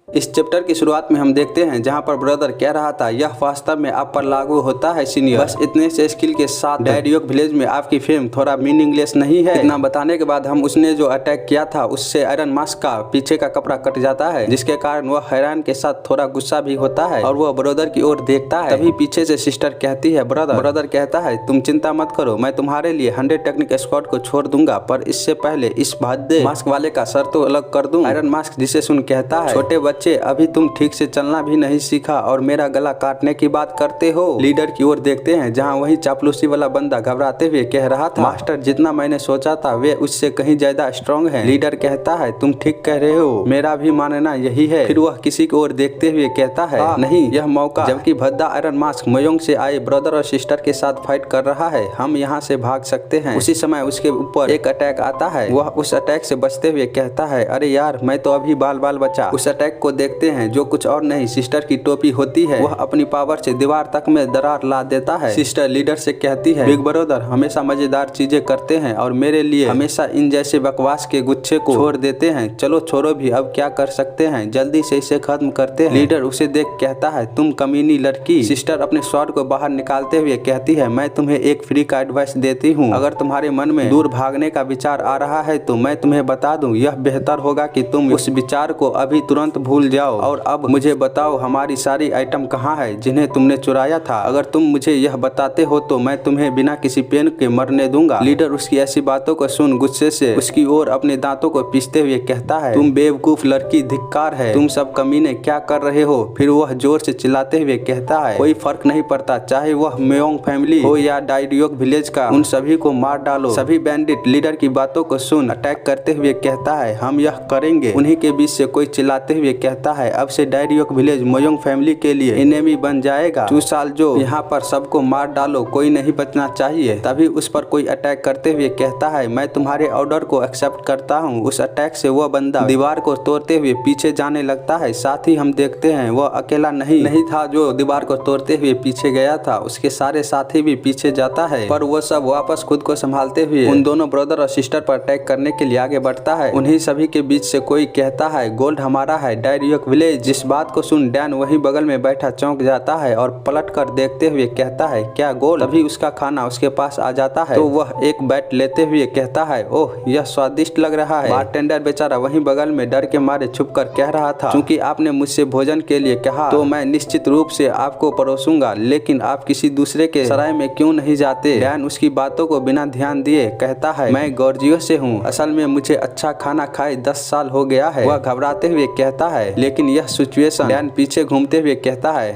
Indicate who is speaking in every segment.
Speaker 1: इस चैप्टर की शुरुआत में हम देखते हैं जहां पर ब्रदर कह रहा था यह वास्तव में आप पर लागू होता है सीनियर, बस इतने से स्किल के साथ डायरियोक विलेज में आपकी फेम थोड़ा मीनिंगलेस नहीं है। इतना बताने के बाद हम उसने जो अटैक किया था उससे आयरन मास्क का पीछे का कपड़ा कट जाता है, जिसके कारण वह हैरान के साथ थोड़ा गुस्सा भी होता है और वह ब्रदर की ओर देखता है। तभी पीछे से सिस्टर कहती है ब्रदर कहता है तुम चिंता मत करो, मैं तुम्हारे लिए 100 टेक्निक स्क्वाड को छोड़ दूंगा, पर इससे पहले इस भद्दे मास्क वाले का सर तो अलग कर दूं। आयरन मास्क जिसे सुन कहता है छोटे बच्चे अभी तुम ठीक से चलना भी नहीं सीखा और मेरा गला काटने की बात करते हो। लीडर की ओर देखते हैं जहां वही चापलूसी वाला बंदा घबराते हुए कह रहा था मास्टर जितना मैंने सोचा था वे उससे कहीं ज्यादा स्ट्रॉन्ग है। लीडर कहता है तुम ठीक कह रहे हो, मेरा भी मानना यही है। फिर वह किसी की ओर देखते हुए कहता है नहीं यह मौका, जबकि भद्दा आयरन मास्क मयोंग से आए ब्रदर और सिस्टर के साथ फाइट कर रहा है, हम यहाँ से भाग सकते हैं। उसी समय उसके ऊपर एक अटैक आता है, वह उस अटैक से बचते हुए कहता है अरे यार मैं तो अभी बाल बचा। उस अटैक को देखते हैं जो कुछ और नहीं सिस्टर की टोपी होती है, वह अपनी पावर से दीवार तक में दरार ला देता है। सिस्टर लीडर से कहती है बिग ब्रदर हमेशा मजेदार चीजें करते हैं और मेरे लिए हमेशा इन जैसे बकवास के गुच्छे को छोड़ देते हैं, चलो छोड़ो भी, अब क्या कर सकते हैं, जल्दी से इसे खत्म करते हैं। लीडर उसे देख कहता है तुम कमीनी लड़की। सिस्टर अपने स्वॉर्ड को बाहर निकालते हुए कहती है मैं तुम्हें एक फ्री का एडवाइस देती हूँ, अगर तुम्हारे मन में दूर भागने का विचार आ रहा है तो मैं तुम्हें बता दूं यह बेहतर होगा कि तुम उस विचार को अभी तुरंत भूल जाओ और अब मुझे बताओ हमारी सारी आइटम कहाँ है जिन्हें तुमने चुराया था, अगर तुम मुझे यह बताते हो तो मैं तुम्हें बिना किसी पेन के मरने दूंगा। लीडर उसकी ऐसी बातों को सुन गुस्से से उसकी ओर अपने दांतों को पीसते हुए कहता है तुम बेवकूफ लड़की, धिक्कार है, तुम सब कमीने क्या कर रहे हो। फिर वह जोर से चिल्लाते हुए कहता है कोई फर्क नहीं पड़ता, चाहे वह मयोंग फैमिली हो या डायरियोक विलेज का, उन सभी को मार डालो। सभी बैंडिट लीडर की बातों को सुन अटैक करते हुए कहता है हम यह करेंगे। उन्हीं के बीच से कोई चिल्लाते हुए कहता है अब से डायरियोक विलेज मयोंग फैमिली के लिए एनिमी बन जाएगा, 2 साल जो यहाँ पर सबको मार डालो, कोई नहीं बचना चाहिए। तभी उस पर कोई अटैक करते हुए कहता है मैं तुम्हारे ऑर्डर को एक्सेप्ट करता हूँ। उस अटैक से वह बंदा दीवार को तोड़ते हुए पीछे जाने लगता है। साथ ही हम देखते हैं वह अकेला नहीं था जो दीवार को तोड़ते हुए पीछे गया था, उसके सारे साथी भी पीछे जाता है, पर वो सब वापस खुद को संभालते हुए उन दोनों ब्रदर और सिस्टर पर अटैक करने के लिए आगे बढ़ता है। उन्हीं सभी के बीच से कोई कहता है गोल्ड हमारा है डायरियोक विलेज। जिस बात को सुन डैन वही बगल में बैठा चौंक जाता है और पलट कर देखते हुए कहता है क्या गोल्ड। तभी उसका खाना उसके पास आ जाता है तो वह एक बैट लेते हुए कहता है ओह यह स्वादिष्ट लग रहा है। बारटेंडर बेचारा वहीं बगल में डर के मारे छुपकर कह रहा था क्योंकि आपने मुझसे भोजन के लिए कहा तो मैं निश्चित रूप से आपको परोसूंगा, लेकिन आप किसी दूसरे के सराय में क्यों नहीं जाते। डैन उसकी बातों को बिना ध्यान दिए कहता है मैं गॉर्जियो से हूँ, असल में मुझे अच्छा खाना खाए 10 साल हो गया है। वह घबराते हुए कहता है लेकिन यह सिचुएशन। डैन पीछे घूमते हुए कहता है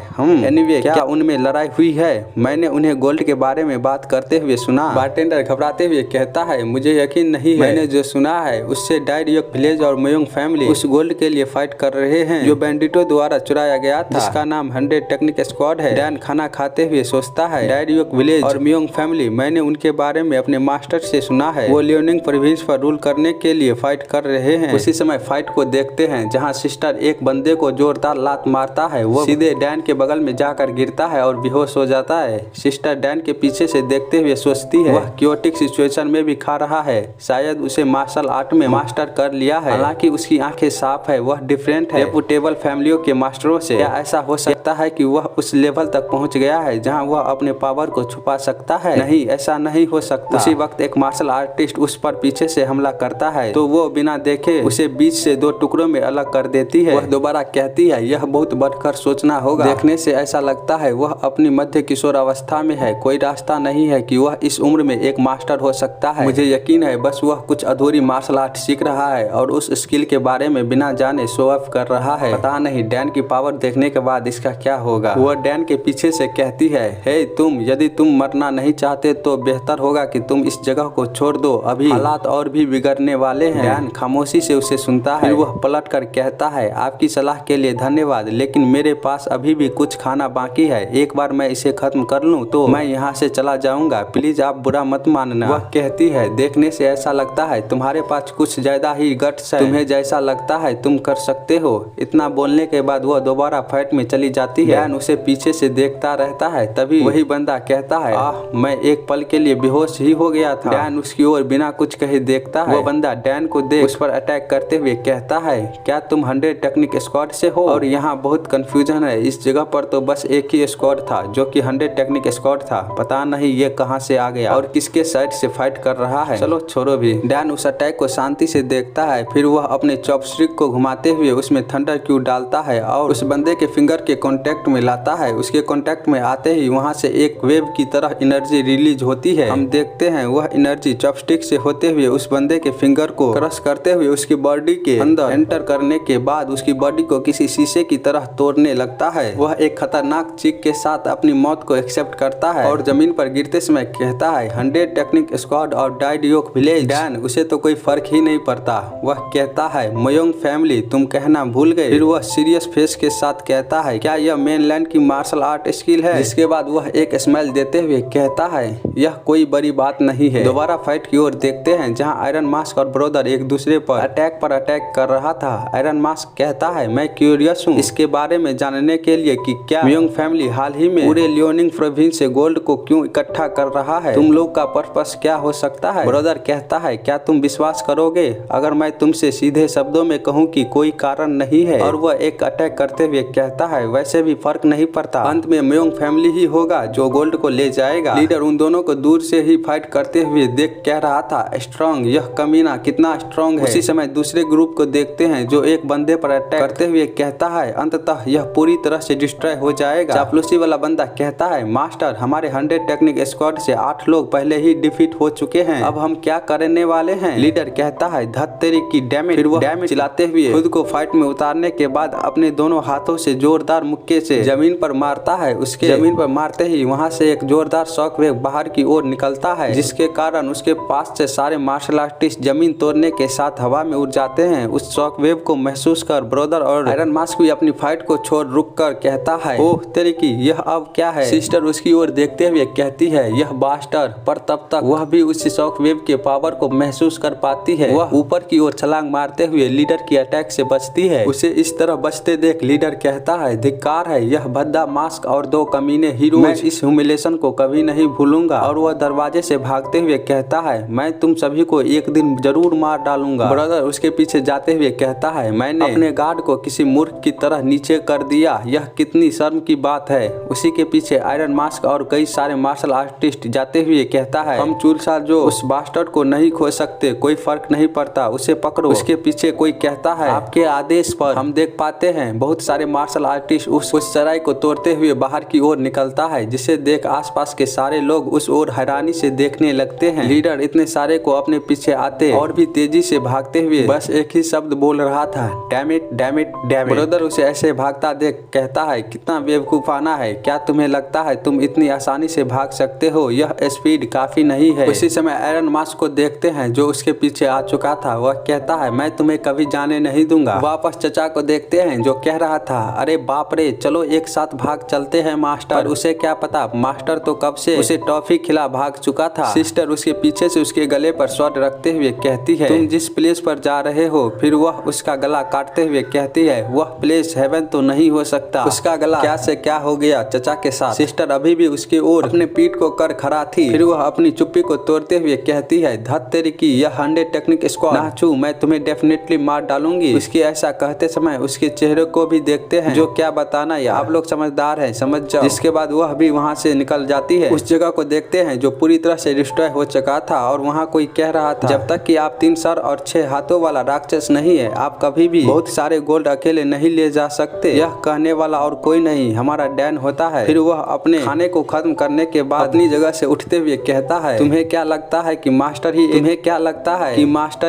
Speaker 1: एनीवे क्या उनमें लड़ाई हुई है, मैंने उन्हें गोल्ड के बारे में बात करते हुए सुना। बारटेंडर घबराते हुए कहता है मुझे यकीन नहीं है, मैंने जो सुना है उससे डायरियोक विलेज और मयोंग फैमिली उस गोल्ड के लिए फाइट कर रहे हैं जो बैंडिटों द्वारा चुराया गया था, जिसका नाम 100 टेक्निक स्क्वाड है। डैन खाना खाते हुए सोचता है डायरियोक विलेज और मयोंग फैमिली, मैंने उनके बारे में अपने मास्टर से सुना है, वो लियोनिंग प्रोविंस पर रूल करने के लिए फाइट कर रहे हैं। उसी समय फाइट को देखते हैं जहाँ सिस्टर एक बंदे को जोरदार लात मारता है, वो सीधे डैन के बगल में जाकर गिरता है और बेहोश हो जाता है। सिस्टर डैन के पीछे से देखते हुए सोचती है वह क्योटिक सिचुएशन में भी खा रहा है, शायद उसे मार्शल आर्ट में मास्टर कर लिया है। हालांकि उसकी आंखें साफ है, वह डिफरेंट है रेपुटेबल फैमिलियों के मास्टरों से। क्या ऐसा हो सकता है कि वह उस लेवल तक पहुंच गया है जहां वह अपने पावर को छुपा सकता है? नहीं, ऐसा नहीं हो सकता। उसी वक्त एक मार्शल आर्टिस्ट उस पर पीछे से हमला करता है तो वो बिना देखे उसे बीच से 2 टुकड़ों में अलग कर देती है। वह दोबारा कहती है यह बहुत बढ़कर सोचना होगा, देखने से ऐसा लगता है वह अपनी मध्य किशोर अवस्था में है, कोई रास्ता नहीं है कि वह इस उम्र में एक मास्टर हो सकता है। मुझे यकीन है बस वह कुछ अधूरी मार्शल आर्ट सीख रहा है और उस स्किल के बारे में बिना जाने शो ऑफ कर रहा है। पता नहीं डैन की पावर देखने के बाद इसका क्या होगा। वह डैन के पीछे से कहती है हे तुम, यदि तुम मरना नहीं चाहते तो बेहतर होगा कि तुम इस जगह को छोड़ दो, अभी हालात और भी बिगड़ने वाले हैं। डैन खामोशी से उसे सुनता है, फिर वह पलट कर कहता है आपकी सलाह के लिए धन्यवाद, लेकिन मेरे पास अभी भी कुछ खाना बाकी है, एक बार मैं इसे खत्म कर लूं तो मैं यहाँ से चला जाऊंगा, प्लीज आप बुरा मत मानना। वह कहती है देखने से ऐसा लगता है तुम्हारे पास कुछ ज्यादा ही गट्स है, तुम्हें जैसा लगता है तुम कर सकते हो। इतना बोलने के बाद वह दोबारा फाइट में चली जाती जाती है। डैन उसे पीछे से देखता रहता है, तभी वही बंदा कहता है, मैं एक पल के लिए बेहोश ही हो गया था। डैन उसकी ओर बिना कुछ कहे देखता है। वो बंदा डैन को देख उस पर अटैक करते हुए कहता है, क्या तुम 100 टेक्निक स्क्वाड से हो? और यहाँ बहुत कंफ्यूजन है, इस जगह पर तो बस एक ही स्क्वाड था जो कि 100 टेक्निक स्क्वाड था। पता नहीं ये कहाँ से आ गया और किसके साइड से फाइट कर रहा है। चलो छोड़ो भी। डैन उस अटैक को शांति से देखता है, फिर वह अपने चॉपस्टिक को घुमाते हुए उसमें थंडर क्यू डालता है और उस बंदे के फिंगर के कांटेक्ट में लाता है। उसके कांटेक्ट में आते ही वहां से एक वेव की तरह एनर्जी रिलीज होती है। हम देखते हैं वह एनर्जी चॉपस्टिक से होते हुए उस बंदे के फिंगर को क्रश करते हुए उसकी बॉडी के अंदर एंटर करने के बाद उसकी बॉडी को किसी शीशे की तरह तोड़ने लगता है। वह एक खतरनाक चीख के साथ अपनी मौत को एक्सेप्ट करता है और जमीन पर गिरते समय कहता है, 100 टेक्निक स्क्वाड और डाइड योक विलेज। डैन उसे तो कोई फर्क ही नहीं पड़ता। वह कहता है, मयोंग फैमिली तुम कहना भूल गए। फिर वह सीरियस फेस के साथ कहता है, क्या यह मेनलैंड की मार्शल आर्ट स्किल है? जिसके बाद वह एक स्माइल देते हुए कहता है, यह कोई बड़ी बात नहीं है। दोबारा फाइट की ओर देखते हैं जहां आयरन मास्क और ब्रदर एक दूसरे पर अटैक कर रहा था। आयरन मास्क कहता है, मैं क्यूरियस हूँ इसके बारे में जानने के लिए कि क्या मयोंग फैमिली हाल ही में पूरे लियोनिंग प्रोविंस से गोल्ड को क्यों इकट्ठा कर रहा है। तुम लोग का पर्पस क्या हो सकता है? ब्रदर कहता है, क्या तुम विश्वास करोगे अगर मैं तुमसे सीधे शब्दों में कहूँ कि कोई कारण नहीं है? और वह एक अटैक करते हुए कहता है, वैसे भी फर्क नहीं पड़ता, अंत में मयोंग फैमिली ही होगा जो गोल्ड को ले जाएगा। लीडर उन दोनों को दूर से ही फाइट करते हुए देख कह रहा था, स्ट्रॉन्ग, यह कमीना कितना स्ट्रॉन्ग है। उसी समय दूसरे ग्रुप को देखते हैं जो एक बंदे पर अटैक करते हुए कहता है, अंततः यह पूरी तरह से डिस्ट्रॉय हो जाएगा। चापलूसी वाला बंदा कहता है, मास्टर हमारे 100 टेक्निक स्क्वाड से 8 लोग पहले ही डिफीट हो चुके हैं, अब हम क्या करने वाले हैं? लीडर कहता है, धत तेरी की डैमेज। फिर वह डैमेज चिल्लाते हुए खुद को फाइट में उतारने के बाद अपने दोनों हाथों से जोरदार मुक्के से जमीन पर मारता है। उसके जमीन पर मारते ही वहां से एक जोरदार शॉक वेव बाहर की ओर निकलता है, जिसके कारण उसके पास से सारे मार्शल आर्टिस्ट जमीन तोड़ने के साथ हवा में उड़ जाते हैं। उस शॉक वेव को महसूस कर ब्रदर और आयरन मास्क भी अपनी फाइट को छोड़ रुक कर कहता है, ओह तेरी की, यह अब क्या है? सिस्टर उसकी ओर देखते हुए कहती है, यह बास्टर। पर तब तक वह भी उस शॉक वेव के पावर को महसूस कर पाती है। वह ऊपर की ओर छलांग मारते हुए लीडर की अटैक से बचती है। उसे इस तरह बचते देख लीडर कहता है, धिक्कार है, यह भद्दा मास्क और 2 कमीने हीरो, मैं इस ह्यूमिलेशन को कभी नहीं भूलूंगा। और वह दरवाजे से भागते हुए कहता है, मैं तुम सभी को एक दिन जरूर मार डालूंगा। ब्रदर उसके पीछे जाते हुए कहता है, मैंने अपने गार्ड को किसी मूर्ख की तरह नीचे कर दिया, यह कितनी शर्म की बात है। उसी के पीछे आयरन मास्क और कई सारे मार्शल आर्टिस्ट जाते हुए कहता है, हम चूरसार जो उस बास्टर्ड को नहीं खो सकते, कोई फर्क नहीं पड़ता, उसे पकड़ो। उसके पीछे कोई कहता है, आपके आदेश पर। हम देख पाते हैं बहुत सारे मार्शल आर्टिस्ट उस सराय को तोड़ते हुए बाहर की ओर निकलता है, जिसे देख आसपास के सारे लोग उस ओर हैरानी से देखने लगते हैं। लीडर इतने सारे को अपने पीछे आते और भी तेजी से भागते हुए बस एक ही शब्द बोल रहा था, damn it damn it damn it. Brother उसे ऐसे भागता देख कहता है, कितना बेवकूफाना है, क्या तुम्हें लगता है तुम इतनी आसानी से भाग सकते हो? यह स्पीड काफी नहीं है। उसी समय आयरन मास्क को देखते हैं जो उसके पीछे आ चुका था। वह कहता है, मैं तुम्हें कभी जाने नहीं दूंगा। वापस चचा को देखते हैं जो कह रहा था, अरे बाप रे, चलो एक साथ भाग चलते हैं मास्टर। उसे क्या पता, मास्टर तो कब से उसे टॉफी खिला भाग चुका था। सिस्टर उसके पीछे से उसके गले पर शॉट रखते हुए कहती है, तुम जिस प्लेस पर जा रहे हो। फिर वह उसका गला काटते हुए कहती है, वह प्लेस हेवन तो नहीं हो सकता। उसका गला क्या से क्या हो गया चचा के साथ। सिस्टर अभी भी उसकी ओर अपने पीठ को कर खड़ा थी। फिर वह अपनी चुप्पी को तोड़ते हुए कहती है, धत तेरी की, यह 100 टेक्निक स्क्वाड ना छू, मैं तुम्हें डेफिनेटली मार डालूंगी। उसके ऐसा कहते समय उसके चेहरे को भी देखते हैं, जो क्या बताना यार, आप लोग समझदार हैं, समझ जाओ। जिसके बाद वह भी वहाँ से निकल जाती है। उस जगह को देखते हैं जो पूरी तरह से डिस्ट्रॉय हो चुका था और वहाँ कोई कह रहा था, जब तक कि आप 3 सर और 6 हाथों वाला राक्षस नहीं है, आप कभी भी बहुत सारे गोल्ड अकेले नहीं ले जा सकते। यह कहने वाला और कोई नहीं, हमारा डैन होता है। फिर वह अपने खाने को खत्म करने के बाद अपनी जगह से उठते हुए कहता है, तुम्हें क्या लगता है कि मास्टर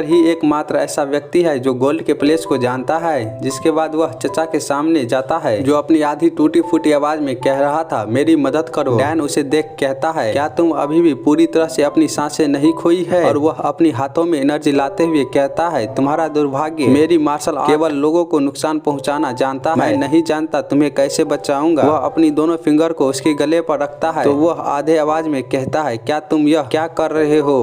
Speaker 1: ही एकमात्र ऐसा व्यक्ति है जो गोल्ड के प्लेस को जानता है? जिसके बाद वह चचा के सामने जाता है जो अपनी आधी टूटी फूटी आवाज में कह रहा था, मेरी मदद करो। डैन उसे देख कहता है, क्या तुम अभी भी पूरी तरह से अपनी सांसें नहीं खोई है? और वह अपनी हाथों में एनर्जी लाते हुए कहता है, तुम्हारा दुर्भाग्य, मेरी मार्शल आर्ट केवल लोगों को नुकसान पहुंचाना जानता है, मैं नहीं जानता तुम्हें कैसे बचाऊंगा। वह अपनी दोनों फिंगर को उसके गले पर रखता है तो वह आधे आवाज में कहता है, क्या तुम यह क्या कर रहे हो?